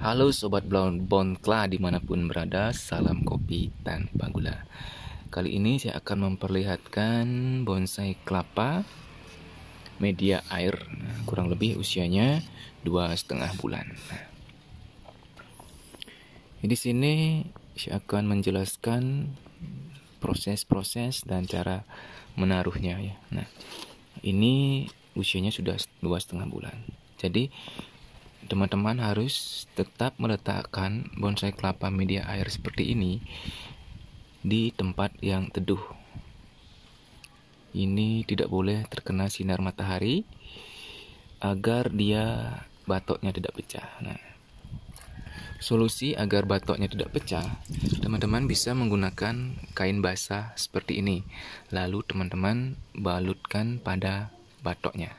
Halo Sobat Bonkla dimanapun berada, salam kopi tanpa gula. Kali ini saya akan memperlihatkan bonsai kelapa media air, kurang lebih usianya 2,5 bulan. Di sini saya akan menjelaskan proses-proses dan cara menaruhnya ya. Nah, ini usianya sudah 2,5 bulan. Jadi teman-teman harus tetap meletakkan bonsai kelapa media air seperti ini di tempat yang teduh. Ini tidak boleh terkena sinar matahari agar dia batoknya tidak pecah. Nah, solusi agar batoknya tidak pecah, teman-teman bisa menggunakan kain basah seperti ini. Lalu teman-teman balutkan pada batoknya.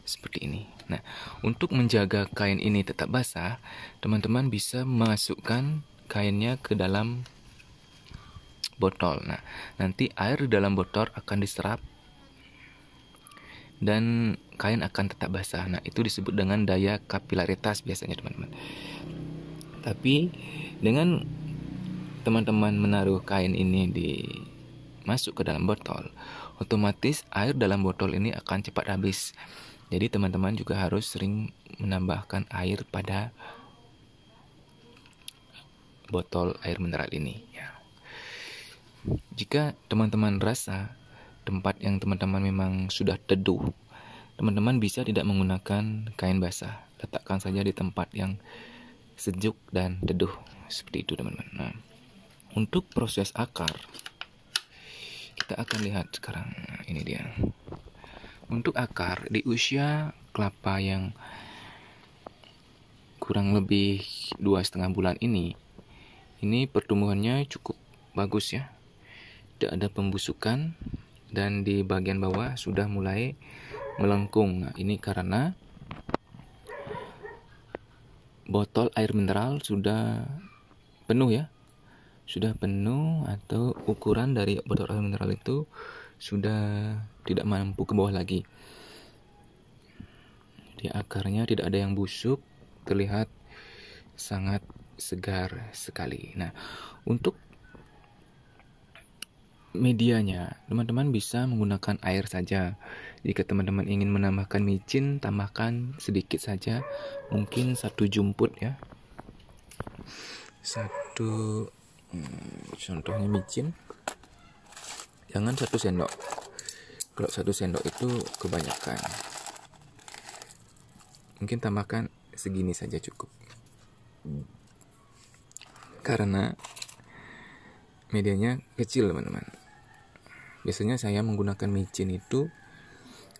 Seperti ini. Nah, untuk menjaga kain ini tetap basah, teman-teman bisa masukkan kainnya ke dalam botol. Nah, nanti air di dalam botol akan diserap dan kain akan tetap basah. Nah, itu disebut dengan daya kapilaritas biasanya, teman-teman. Tapi dengan teman-teman menaruh kain ini masuk ke dalam botol, otomatis air dalam botol ini akan cepat habis. Jadi teman-teman juga harus sering menambahkan air pada botol air mineral ini ya. Jika teman-teman rasa tempat yang teman-teman memang sudah teduh, teman-teman bisa tidak menggunakan kain basah. Letakkan saja di tempat yang sejuk dan teduh. Seperti itu, teman-teman. Nah, untuk proses akar, kita akan lihat sekarang. Nah, ini dia. Untuk akar di usia kelapa yang kurang lebih 2,5 bulan ini pertumbuhannya cukup bagus ya. Tidak ada pembusukan dan di bagian bawah sudah mulai melengkung. Nah, ini karena botol air mineral sudah penuh ya. Sudah penuh atau ukuran dari botol air mineral itu sudah tidak mampu ke bawah lagi. Di akarnya tidak ada yang busuk, terlihat sangat segar sekali. Nah, untuk medianya, teman-teman bisa menggunakan air saja. Jika teman-teman ingin menambahkan micin, tambahkan sedikit saja, mungkin 1 jumput ya. Contohnya micin, jangan 1 sendok. Kalau 1 sendok itu kebanyakan. Mungkin tambahkan segini saja cukup. Karena medianya kecil, teman-teman. Biasanya saya menggunakan micin itu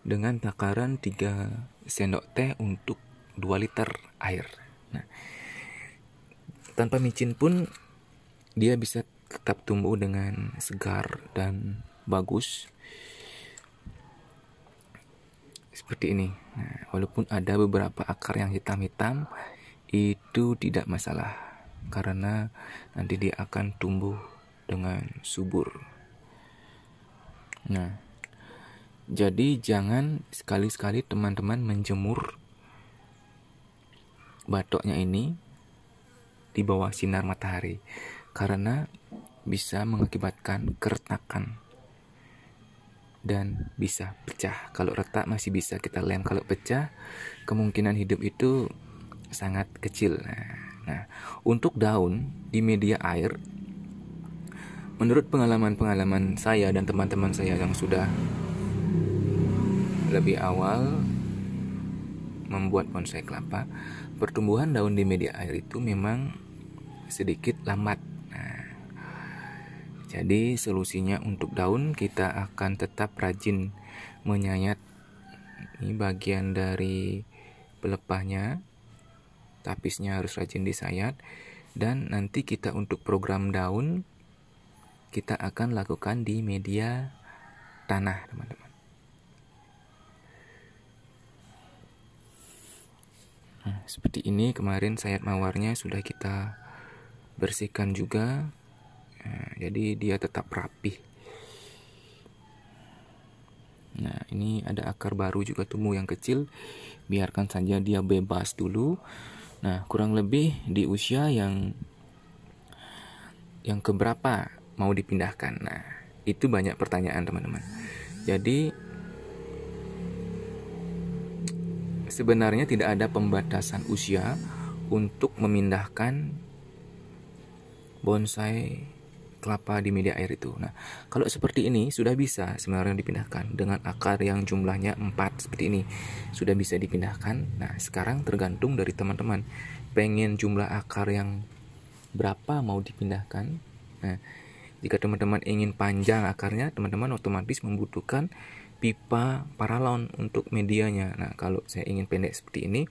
dengan takaran 3 sendok teh untuk 2 liter air. Nah, tanpa micin pun dia bisa tetap tumbuh dengan segar dan bagus. Seperti ini. Nah, walaupun ada beberapa akar yang hitam-hitam, itu tidak masalah. Karena nanti dia akan tumbuh dengan subur. Nah, jadi jangan sekali-sekali teman-teman menjemur batoknya ini di bawah sinar matahari. Karena bisa mengakibatkan keretakan dan bisa pecah. Kalau retak masih bisa kita lem, kalau pecah kemungkinan hidup itu sangat kecil. Nah, untuk daun di media air, menurut pengalaman saya dan teman-teman saya yang sudah lebih awal membuat bonsai kelapa, pertumbuhan daun di media air itu memang sedikit lambat. Jadi solusinya untuk daun, kita akan tetap rajin menyayat ini bagian dari pelepahnya, tapisnya harus rajin disayat. Dan nanti kita untuk program daun, kita akan lakukan di media tanah, teman-teman. Nah, seperti ini kemarin sayat mawarnya sudah kita bersihkan juga. Nah, jadi dia tetap rapih. Nah, ini ada akar baru juga tumbuh yang kecil. Biarkan saja dia bebas dulu. Nah, kurang lebih di usia yang keberapa mau dipindahkan. Nah, itu banyak pertanyaan teman-teman. Jadi sebenarnya tidak ada pembatasan usia untuk memindahkan bonsai kelapa di media air itu. Nah, kalau seperti ini sudah bisa sebenarnya dipindahkan dengan akar yang jumlahnya 4 seperti ini. Sudah bisa dipindahkan. Nah, sekarang tergantung dari teman-teman. Pengen jumlah akar yang berapa mau dipindahkan. Nah, jika teman-teman ingin panjang akarnya, teman-teman otomatis membutuhkan pipa paralon untuk medianya. Nah, kalau saya ingin pendek seperti ini,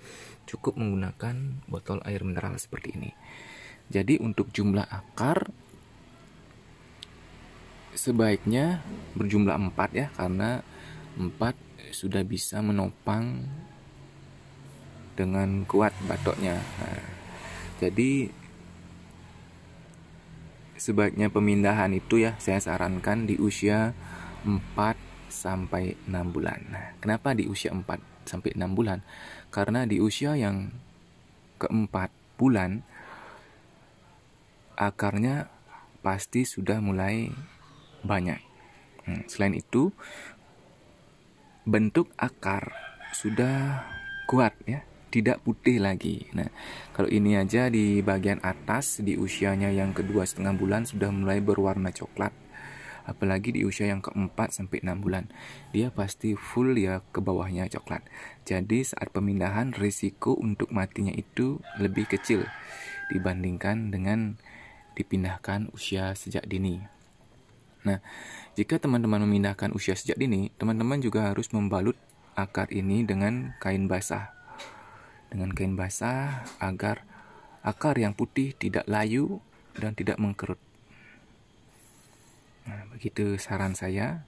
cukup menggunakan botol air mineral seperti ini. Jadi untuk jumlah akar sebaiknya berjumlah 4 ya, karena 4 sudah bisa menopang dengan kuat batoknya. Nah, jadi sebaiknya pemindahan itu ya saya sarankan di usia 4 sampai 6 bulan. Nah, kenapa di usia 4 sampai 6 bulan? Karena di usia yang keempat bulan akarnya pasti sudah mulai banyak. Selain itu, bentuk akar sudah kuat ya, tidak putih lagi. Nah, kalau ini aja di bagian atas di usianya yang kedua setengah bulan sudah mulai berwarna coklat. Apalagi di usia yang keempat sampai 6 bulan, dia pasti full ya ke bawahnya coklat. Jadi saat pemindahan risiko untuk matinya itu lebih kecil dibandingkan dengan dipindahkan usia sejak dini. Nah, jika teman-teman memindahkan usia sejak dini, teman-teman juga harus membalut akar ini dengan kain basah. Dengan kain basah agar akar yang putih tidak layu dan tidak mengkerut. Nah, begitu saran saya.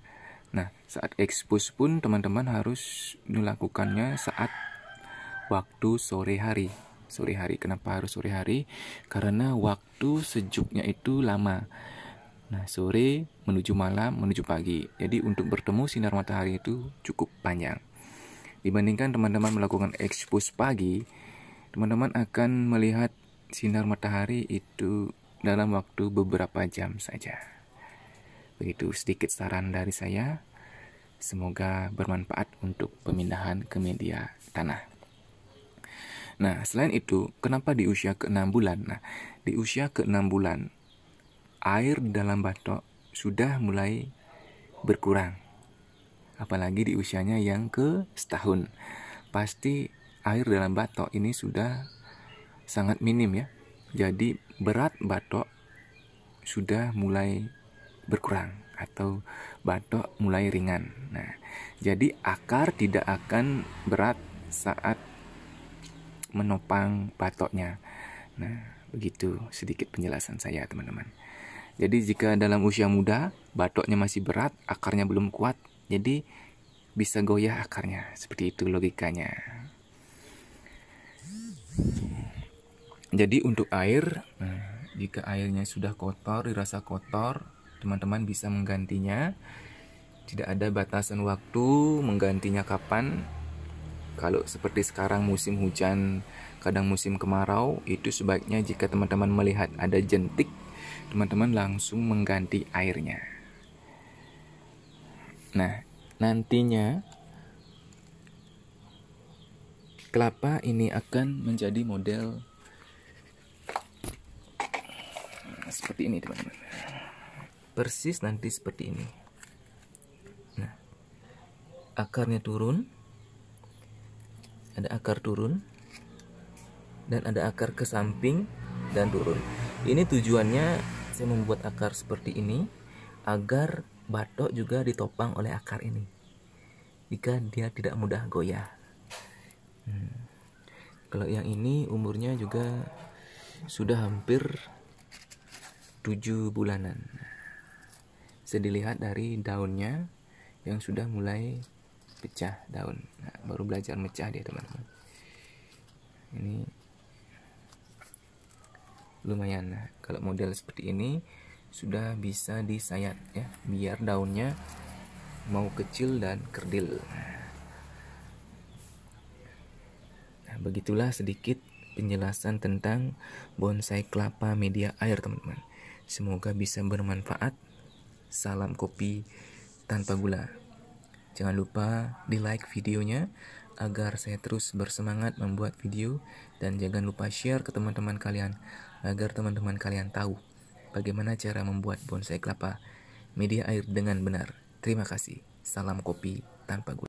Nah, saat ekspos pun teman-teman harus melakukannya saat waktu sore hari. Sore hari, kenapa harus sore hari? Karena waktu sejuknya itu lama. Nah, sore menuju malam menuju pagi. Jadi untuk bertemu sinar matahari itu cukup panjang. Dibandingkan teman-teman melakukan ekspos pagi, teman-teman akan melihat sinar matahari itu dalam waktu beberapa jam saja. Begitu sedikit saran dari saya. Semoga bermanfaat untuk pemindahan ke media tanah. Nah, selain itu, kenapa di usia ke-6 bulan? Nah, di usia ke-6 bulan, air dalam batok sudah mulai berkurang. Apalagi di usianya yang ke setahun. Pasti air dalam batok ini sudah sangat minim ya. Jadi berat batok sudah mulai berkurang atau batok mulai ringan. Nah, jadi akar tidak akan berat saat menopang batoknya. Nah, begitu sedikit penjelasan saya, teman-teman. Jadi jika dalam usia muda batoknya masih berat, akarnya belum kuat, jadi bisa goyah akarnya. Seperti itu logikanya. Jadi untuk air, jika airnya sudah kotor, dirasa kotor, teman-teman bisa menggantinya. Tidak ada batasan waktu menggantinya kapan. Kalau seperti sekarang musim hujan, kadang musim kemarau, itu sebaiknya jika teman-teman melihat ada jentik, teman-teman langsung mengganti airnya. Nah, nantinya kelapa ini akan menjadi model seperti ini, teman-teman. Persis nanti seperti ini. Nah, akarnya turun, ada akar turun, dan ada akar ke samping dan turun. Ini tujuannya saya membuat akar seperti ini agar batok juga ditopang oleh akar ini jika dia tidak mudah goyah. Kalau yang ini umurnya juga sudah hampir 7 bulanan. Bisa dilihat dari daunnya yang sudah mulai pecah daun. Nah, baru belajar mecah dia, teman-teman. Ini lumayan. Nah, kalau model seperti ini sudah bisa disayat ya, biar daunnya mau kecil dan kerdil. Nah, begitulah sedikit penjelasan tentang bonsai kelapa media air, teman-teman. Semoga bisa bermanfaat. Salam kopi tanpa gula. Jangan lupa di like videonya agar saya terus bersemangat membuat video, dan jangan lupa share ke teman-teman kalian agar teman-teman kalian tahu bagaimana cara membuat bonsai kelapa media air dengan benar. Terima kasih. Salam kopi tanpa gula.